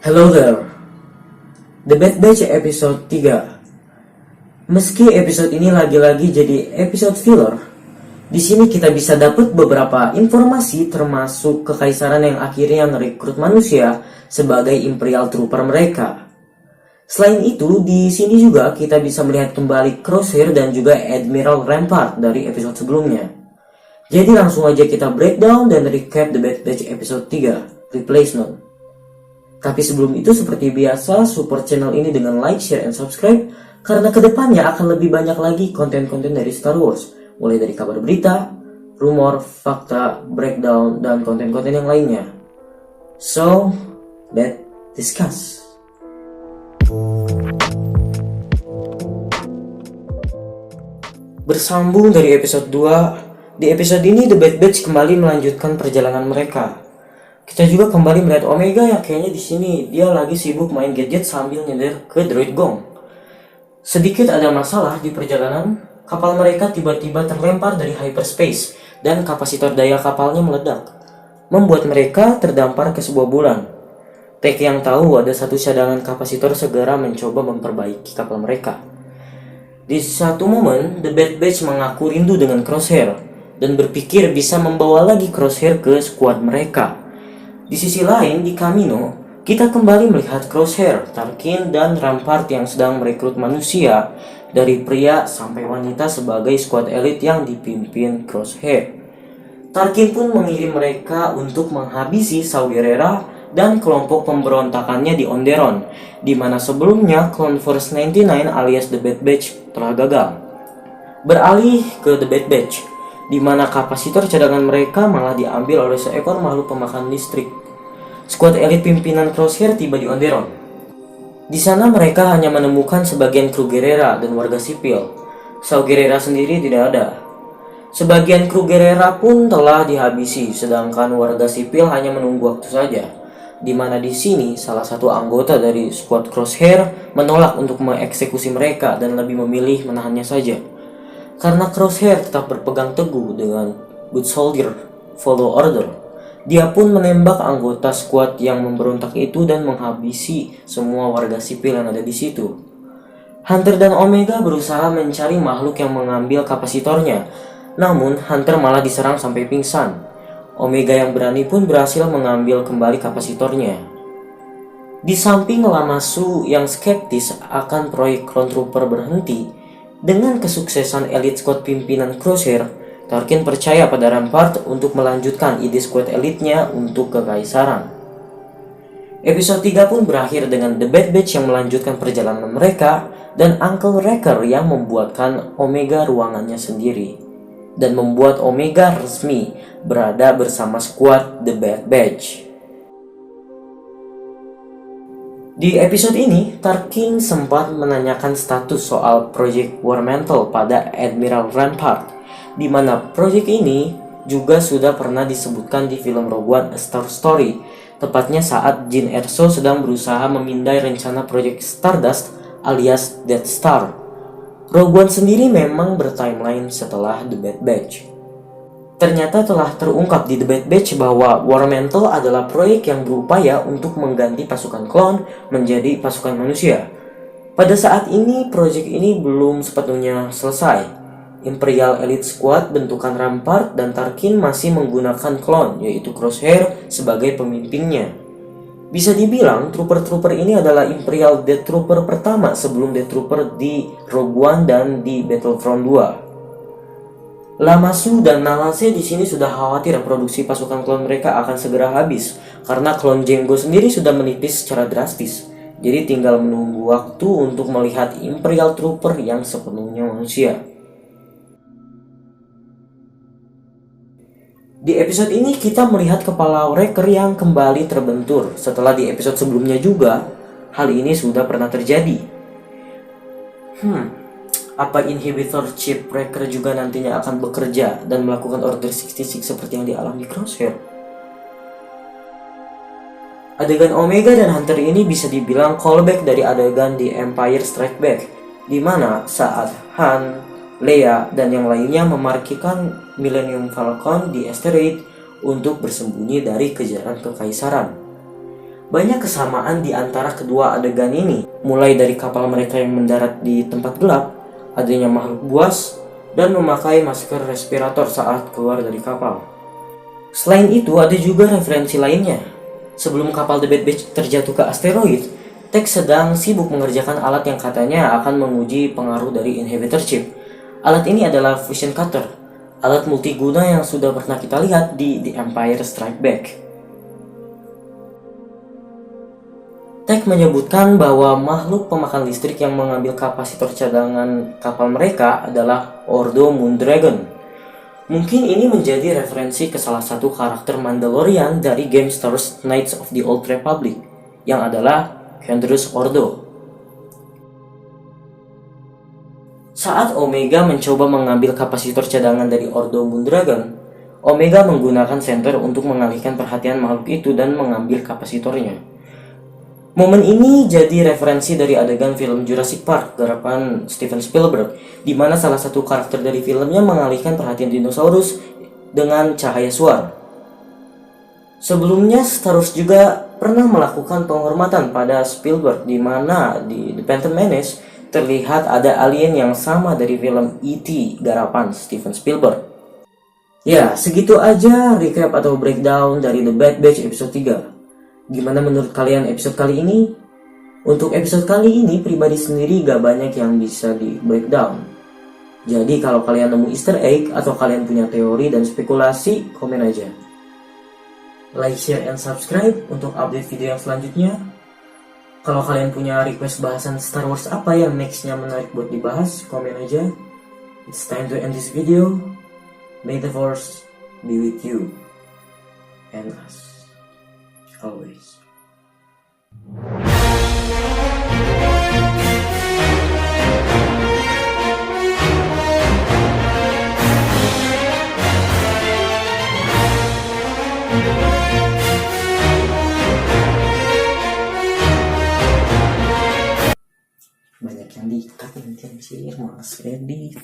Hello there, The Bad Batch episode 3. Meski episode ini lagi-lagi jadi episode filler, di sini kita bisa dapat beberapa informasi termasuk kekaisaran yang akhirnya merekrut manusia sebagai Imperial Trooper mereka. Selain itu, di sini juga kita bisa melihat kembali Crosshair dan juga Admiral Rampart dari episode sebelumnya. Jadi langsung aja kita breakdown dan recap The Bad Batch episode 3, Replacement. Tapi sebelum itu seperti biasa, support channel ini dengan like, share, and subscribe karena kedepannya akan lebih banyak lagi konten-konten dari Star Wars, mulai dari kabar berita, rumor, fakta, breakdown, dan konten-konten yang lainnya. So, let's discuss. Bersambung dari episode 2, di episode ini The Bad Batch kembali melanjutkan perjalanan mereka. Kita juga kembali melihat Omega yang kayaknya di sini dia lagi sibuk main gadget sambil nyender ke droid Gong. Sedikit ada masalah di perjalanan, kapal mereka tiba-tiba terlempar dari hyperspace dan kapasitor daya kapalnya meledak, membuat mereka terdampar ke sebuah bulan. Tech yang tahu ada satu cadangan kapasitor segera mencoba memperbaiki kapal mereka. Di satu momen, The Bad Batch mengaku rindu dengan Crosshair dan berpikir bisa membawa lagi Crosshair ke skuad mereka. Di sisi lain, di Kamino, kita kembali melihat Crosshair, Tarkin, dan Rampart yang sedang merekrut manusia dari pria sampai wanita sebagai skuad elit yang dipimpin Crosshair. Tarkin pun mengirim mereka untuk menghabisi Saw Gerrera dan kelompok pemberontakannya di Onderon, di mana sebelumnya Clone Force 99 alias The Bad Batch telah gagal. Beralih ke The Bad Batch, di mana kapasitor cadangan mereka malah diambil oleh seekor makhluk pemakan listrik. Skuad elit pimpinan Crosshair tiba di Onderon. Di sana mereka hanya menemukan sebagian kru Gerrera dan warga sipil. Saw Gerrera sendiri tidak ada. Sebagian kru Gerrera pun telah dihabisi, sedangkan warga sipil hanya menunggu waktu saja. Di mana di sini salah satu anggota dari skuad Crosshair menolak untuk mengeksekusi mereka dan lebih memilih menahannya saja. Karena Crosshair tetap berpegang teguh dengan good soldier, follow order, dia pun menembak anggota skuad yang memberontak itu dan menghabisi semua warga sipil yang ada di situ. Hunter dan Omega berusaha mencari makhluk yang mengambil kapasitornya, namun Hunter malah diserang sampai pingsan. Omega yang berani pun berhasil mengambil kembali kapasitornya. Di samping Lama Su yang skeptis akan proyek Clone Trooper berhenti, dengan kesuksesan elit squad pimpinan Crosshair, Tarkin percaya pada Rampart untuk melanjutkan ide squad elitnya untuk kekaisaran. Episode 3 pun berakhir dengan The Bad Batch yang melanjutkan perjalanan mereka dan Uncle Wrecker yang membuatkan Omega ruangannya sendiri dan membuat Omega resmi berada bersama squad The Bad Batch. Di episode ini, Tarkin sempat menanyakan status soal Project War Mantle pada Admiral Rampart, di mana proyek ini juga sudah pernah disebutkan di film Rogue One: A Star Story, tepatnya saat Jyn Erso sedang berusaha memindai rencana proyek Stardust alias Death Star. Rogue One sendiri memang bertimeline setelah The Bad Batch. Ternyata telah terungkap di The Bad Batch bahwa War Mantle adalah proyek yang berupaya untuk mengganti pasukan klon menjadi pasukan manusia. Pada saat ini, proyek ini belum sepenuhnya selesai. Imperial Elite Squad bentukan Rampart dan Tarkin masih menggunakan klon, yaitu Crosshair, sebagai pemimpinnya. Bisa dibilang, trooper-trooper ini adalah Imperial Death Trooper pertama sebelum Death Trooper di Rogue One dan di Battlefront 2. Lama Su dan Nala Se di sini sudah khawatir produksi pasukan klon mereka akan segera habis karena klon Jango sendiri sudah menipis secara drastis. Jadi tinggal menunggu waktu untuk melihat Imperial Trooper yang sepenuhnya manusia. Di episode ini kita melihat kepala Wrecker yang kembali terbentur. Setelah di episode sebelumnya juga hal ini sudah pernah terjadi. Apa inhibitor chip Wrecker juga nantinya akan bekerja dan melakukan Order 66 seperti yang dialami Crosshair? Adegan Omega dan Hunter ini bisa dibilang callback dari adegan di Empire Strikes Back, di mana saat Han, Leia, dan yang lainnya memarkirkan Millennium Falcon di asteroid untuk bersembunyi dari kejaran kekaisaran. Banyak kesamaan di antara kedua adegan ini, mulai dari kapal mereka yang mendarat di tempat gelap, adanya makhluk buas, dan memakai masker respirator saat keluar dari kapal. Selain itu, ada juga referensi lainnya. Sebelum kapal The Bad Batch terjatuh ke asteroid, Tech sedang sibuk mengerjakan alat yang katanya akan menguji pengaruh dari inhibitor chip. Alat ini adalah fusion cutter, alat multiguna yang sudah pernah kita lihat di The Empire Strikes Back. Tech menyebutkan bahwa makhluk pemakan listrik yang mengambil kapasitor cadangan kapal mereka adalah Ordo Moondragon. Mungkin ini menjadi referensi ke salah satu karakter Mandalorian dari game Star Wars Knights of the Old Republic, yang adalah Canderous Ordo. Saat Omega mencoba mengambil kapasitor cadangan dari Ordo Moondragon, Omega menggunakan senter untuk mengalihkan perhatian makhluk itu dan mengambil kapasitornya. Momen ini jadi referensi dari adegan film Jurassic Park garapan Steven Spielberg, di mana salah satu karakter dari filmnya mengalihkan perhatian dinosaurus dengan cahaya suar. Sebelumnya Star Wars juga pernah melakukan penghormatan pada Spielberg, di mana di The Phantom Menace terlihat ada alien yang sama dari film E.T. garapan Steven Spielberg. Ya, segitu aja recap atau breakdown dari The Bad Batch episode 3. Gimana menurut kalian episode kali ini? Untuk episode kali ini pribadi sendiri gak banyak yang bisa di breakdown. Jadi kalau kalian nemu easter egg atau kalian punya teori dan spekulasi, komen aja. Like, share, and subscribe untuk update video yang selanjutnya. Kalau kalian punya request bahasan Star Wars apa yang nextnya menarik buat dibahas, komen aja. It's time to end this video. May the Force be with you and us always. Banyak yang di-cut nanti anjir, males edit.